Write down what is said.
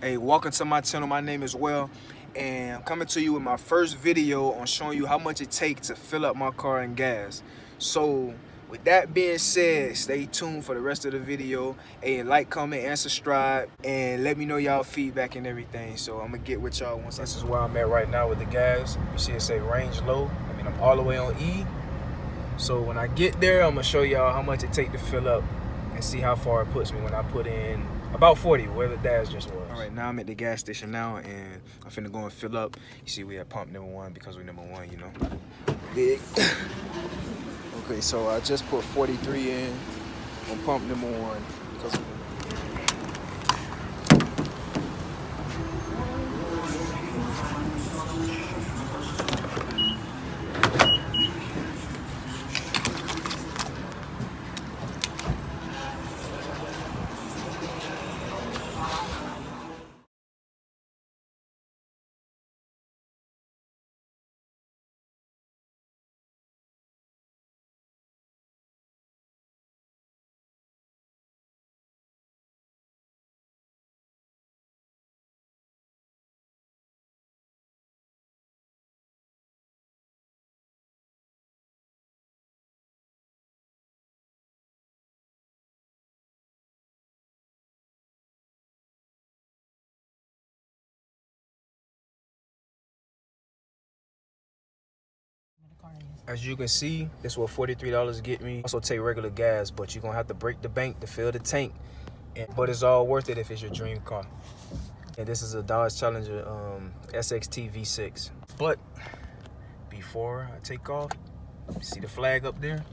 Hey, welcome to my channel. My name is Will, and I'm coming to you with my first video on showing you how much it takes to fill up my car in gas. So with that being said, stay tuned for the rest of the video. Hey, like, comment, and subscribe, and let me know y'all feedback and everything. So I'm gonna get with y'all once. This is where I'm at right now with the gas. You see it say range low. I mean, I'm all the way on E. So when I get there, I'm gonna show y'all how much it takes to fill up and see how far it puts me when I put in about 40, where the dash just was. All right, now I'm at the gas station now, and I'm finna go and fill up. You see, we at pump number 1 because we're number 1, you know. Big. Okay, so I just put 43 in on pump number 1 because of As you can see, this is what $43 get me. Also take regular gas, but you're gonna have to break the bank to fill the tank. But it's all worth it if it's your dream car. And this is a Dodge Challenger SXT V6. But before I take off, see the flag up there?